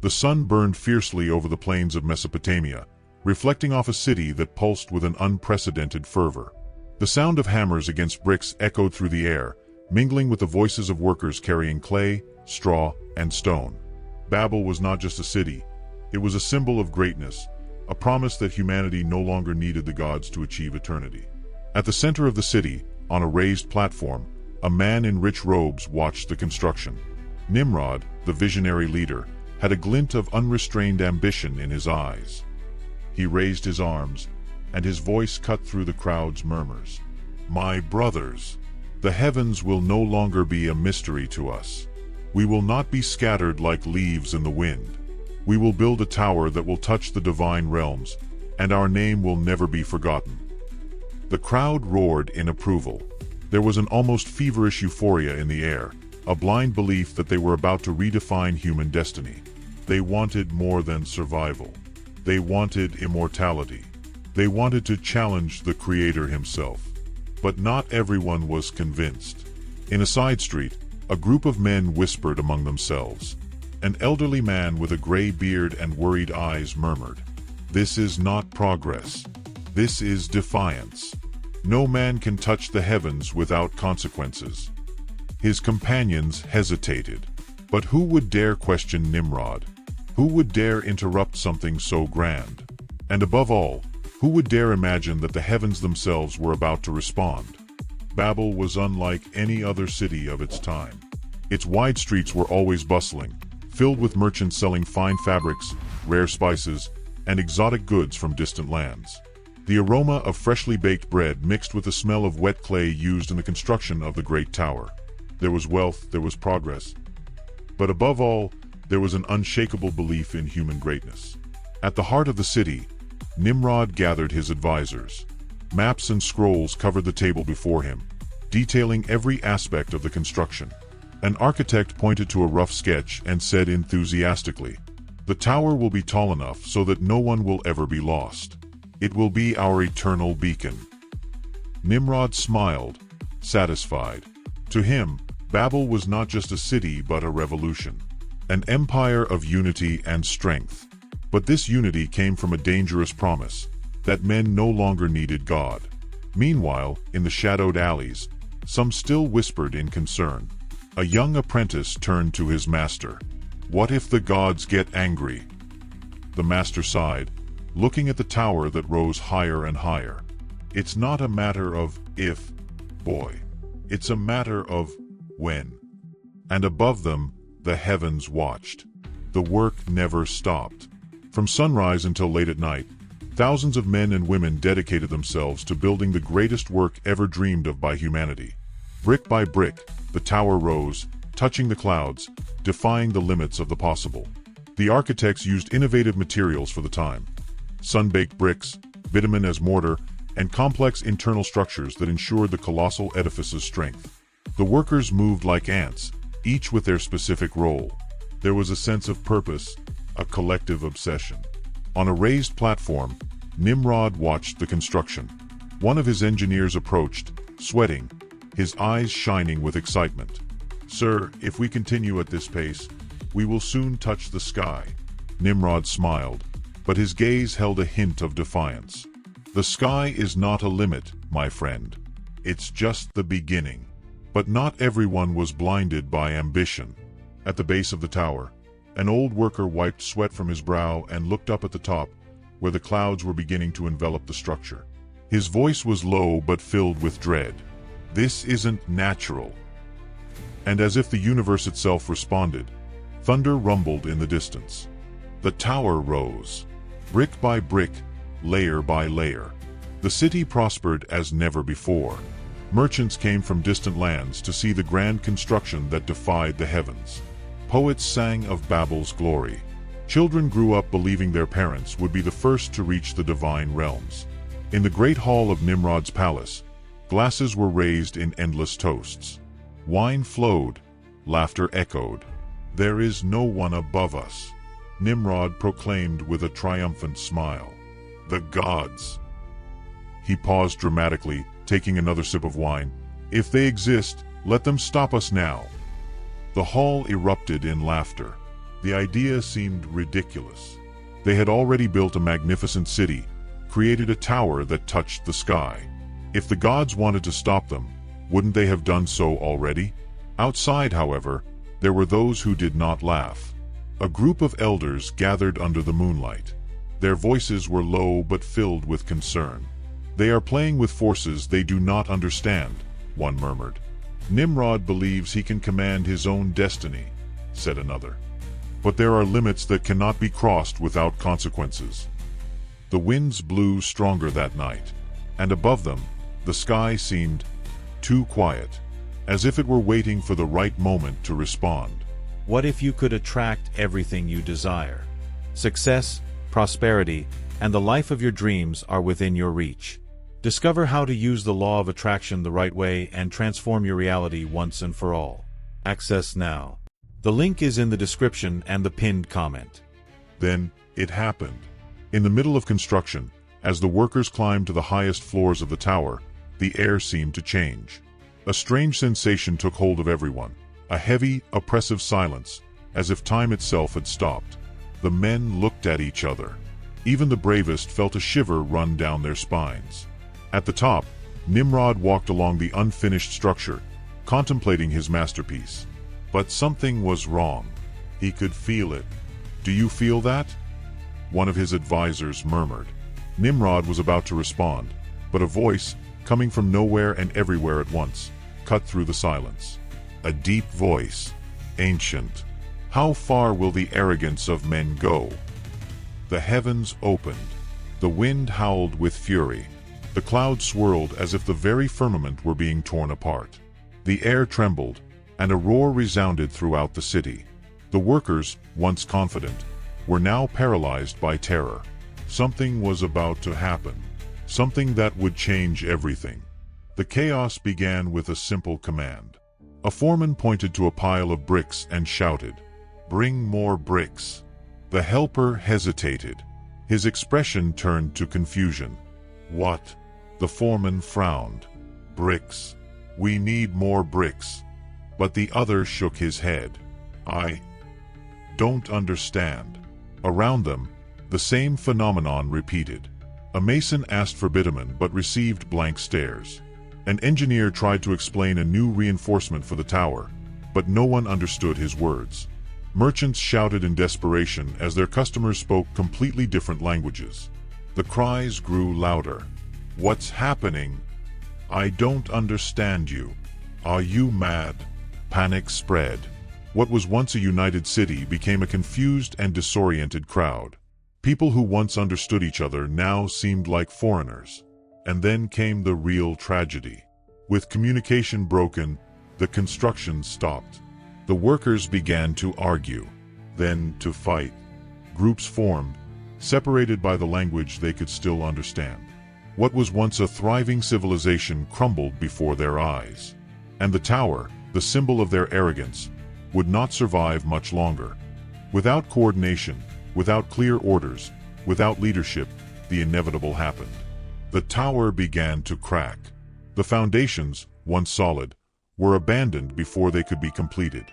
The sun burned fiercely over the plains of Mesopotamia, reflecting off a city that pulsed with an unprecedented fervor. The sound of hammers against bricks echoed through the air, mingling with the voices of workers carrying clay, straw, and stone. Babel was not just a city. It was a symbol of greatness, a promise that humanity no longer needed the gods to achieve eternity. At the center of the city, on a raised platform, a man in rich robes watched the construction. Nimrod, the visionary leader, had a glint of unrestrained ambition in his eyes. He raised his arms, and his voice cut through the crowd's murmurs. "My brothers, the heavens will no longer be a mystery to us. We will not be scattered like leaves in the wind. We will build a tower that will touch the divine realms, and our name will never be forgotten." The crowd roared in approval. There was an almost feverish euphoria in the air, a blind belief that they were about to redefine human destiny. They wanted more than survival. They wanted immortality. They wanted to challenge the Creator himself. But not everyone was convinced. In a side street, a group of men whispered among themselves. An elderly man with a gray beard and worried eyes murmured, "This is not progress. This is defiance. No man can touch the heavens without consequences." His companions hesitated. But who would dare question Nimrod? Who would dare interrupt something so grand? And above all, who would dare imagine that the heavens themselves were about to respond? Babel was unlike any other city of its time. Its wide streets were always bustling, filled with merchants selling fine fabrics, rare spices, and exotic goods from distant lands. The aroma of freshly baked bread mixed with the smell of wet clay used in the construction of the great tower. There was wealth, there was progress. But above all, there was an unshakable belief in human greatness. At the heart of the city, Nimrod gathered his advisors. Maps and scrolls covered the table before him, detailing every aspect of the construction. An architect pointed to a rough sketch and said enthusiastically, "The tower will be tall enough so that no one will ever be lost. It will be our eternal beacon." Nimrod smiled, satisfied. To him, Babel was not just a city but a revolution. An empire of unity and strength. But this unity came from a dangerous promise, that men no longer needed God. Meanwhile, in the shadowed alleys, some still whispered in concern. A young apprentice turned to his master. "What if the gods get angry?" The master sighed, looking at the tower that rose higher and higher. "It's not a matter of if, boy. It's a matter of when." And above them, the heavens watched. The work never stopped. From sunrise until late at night, thousands of men and women dedicated themselves to building the greatest work ever dreamed of by humanity. Brick by brick, the tower rose, touching the clouds, defying the limits of the possible. The architects used innovative materials for the time. Sun-baked bricks, bitumen as mortar, and complex internal structures that ensured the colossal edifice's strength. The workers moved like ants, each with their specific role. There was a sense of purpose, a collective obsession. On a raised platform, Nimrod watched the construction. One of his engineers approached, sweating, his eyes shining with excitement. "Sir, if we continue at this pace, we will soon touch the sky." Nimrod smiled, but his gaze held a hint of defiance. "The sky is not a limit, my friend. It's just the beginning." But not everyone was blinded by ambition. At the base of the tower, an old worker wiped sweat from his brow and looked up at the top, where the clouds were beginning to envelop the structure. His voice was low but filled with dread. "This isn't natural." And as if the universe itself responded, thunder rumbled in the distance. The tower rose, brick by brick, layer by layer. The city prospered as never before. Merchants came from distant lands to see the grand construction that defied the heavens. Poets sang of Babel's glory. Children grew up believing their parents would be the first to reach the divine realms. In the great hall of Nimrod's palace, glasses were raised in endless toasts. Wine flowed, laughter echoed. "There is no one above us," Nimrod proclaimed with a triumphant smile. "The gods." He paused dramatically, taking another sip of wine. "If they exist, let them stop us now." The hall erupted in laughter. The idea seemed ridiculous. They had already built a magnificent city, created a tower that touched the sky. If the gods wanted to stop them, wouldn't they have done so already? Outside, however, there were those who did not laugh. A group of elders gathered under the moonlight. Their voices were low but filled with concern. "They are playing with forces they do not understand," one murmured. "Nimrod believes he can command his own destiny," said another. "But there are limits that cannot be crossed without consequences." The winds blew stronger that night, and above them, the sky seemed too quiet, as if it were waiting for the right moment to respond. What if you could attract everything you desire? Success, prosperity, and the life of your dreams are within your reach. Discover how to use the law of attraction the right way and transform your reality once and for all. Access now. The link is in the description and the pinned comment. Then, it happened. In the middle of construction, as the workers climbed to the highest floors of the tower, the air seemed to change. A strange sensation took hold of everyone, a heavy, oppressive silence, as if time itself had stopped. The men looked at each other. Even the bravest felt a shiver run down their spines. At the top, Nimrod walked along the unfinished structure, contemplating his masterpiece. But something was wrong. He could feel it. "Do you feel that?" one of his advisors murmured. Nimrod was about to respond, but a voice, coming from nowhere and everywhere at once, cut through the silence. A deep voice, ancient. "How far will the arrogance of men go?" The heavens opened. The wind howled with fury. The clouds swirled as if the very firmament were being torn apart. The air trembled, and a roar resounded throughout the city. The workers, once confident, were now paralyzed by terror. Something was about to happen. Something that would change everything. The chaos began with a simple command. A foreman pointed to a pile of bricks and shouted, "Bring more bricks." The helper hesitated. His expression turned to confusion. "What?" The foreman frowned. "Bricks. We need more bricks." But the other shook his head. "I don't understand." Around them, the same phenomenon repeated. A mason asked for bitumen but received blank stares. An engineer tried to explain a new reinforcement for the tower, but no one understood his words. Merchants shouted in desperation as their customers spoke completely different languages. The cries grew louder. "What's happening? I don't understand you. Are you mad?" Panic spread. What was once a united city became a confused and disoriented crowd. People who once understood each other now seemed like foreigners. And then came the real tragedy. With communication broken, the construction stopped. The workers began to argue, then to fight. Groups formed, separated by the language they could still understand. What was once a thriving civilization crumbled before their eyes. And the tower, the symbol of their arrogance, would not survive much longer. Without coordination, without clear orders, without leadership, the inevitable happened. The tower began to crack. The foundations, once solid, were abandoned before they could be completed.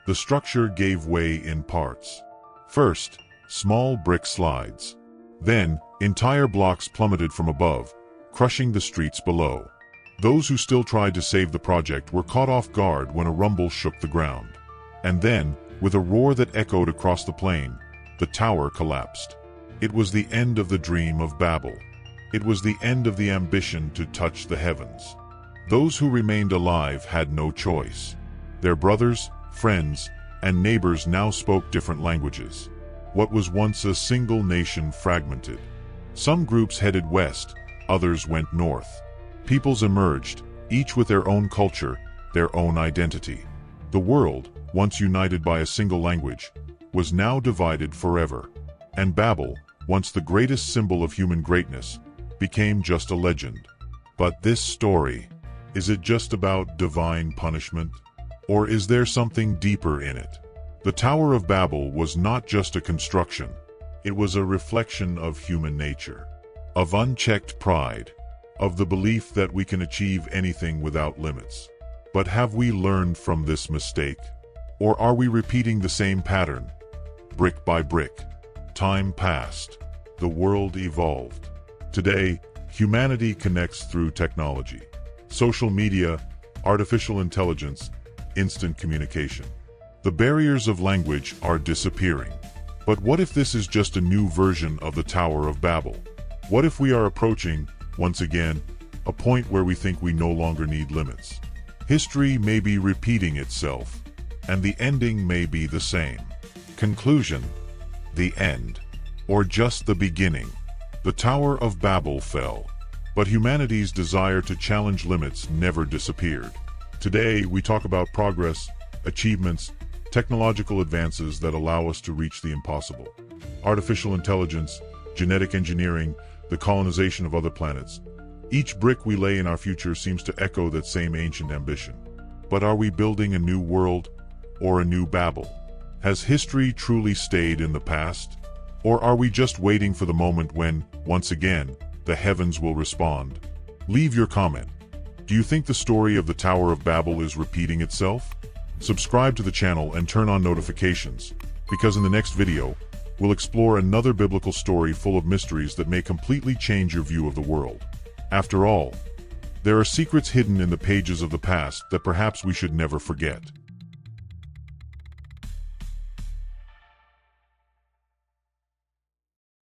The structure gave way in parts. First, small brick slides. Then, entire blocks plummeted from above, crushing the streets below. Those who still tried to save the project were caught off guard when a rumble shook the ground. And then, with a roar that echoed across the plain, the tower collapsed. It was the end of the dream of Babel. It was the end of the ambition to touch the heavens. Those who remained alive had no choice. Their brothers, friends, and neighbors now spoke different languages. What was once a single nation fragmented. Some groups headed west, others went north. Peoples emerged, each with their own culture, their own identity. The world, once united by a single language, was now divided forever. And Babel, once the greatest symbol of human greatness, became just a legend. But this story, is it just about divine punishment? Or is there something deeper in it? The Tower of Babel was not just a construction. It was a reflection of human nature, of unchecked pride, of the belief that we can achieve anything without limits. But have we learned from this mistake? Or are we repeating the same pattern? brick by brick. Time passed. The world evolved. Today, humanity connects through technology. Social media, artificial intelligence, instant communication. The barriers of language are disappearing. But what if this is just a new version of the Tower of Babel? What if we are approaching, once again, a point where we think we no longer need limits? History may be repeating itself, and the ending may be the same. Conclusion: the end, or just the beginning. The Tower of Babel fell, but humanity's desire to challenge limits never disappeared. Today, we talk about progress, achievements, technological advances that allow us to reach the impossible. Artificial intelligence, genetic engineering, the colonization of other planets. Each brick we lay in our future seems to echo that same ancient ambition. But are we building a new world or a new Babel? Has history truly stayed in the past? Or are we just waiting for the moment when, once again, the heavens will respond? Leave your comment. Do you think the story of the Tower of Babel is repeating itself? Subscribe to the channel and turn on notifications, because in the next video, we'll explore another biblical story full of mysteries that may completely change your view of the world. After all, there are secrets hidden in the pages of the past that perhaps we should never forget.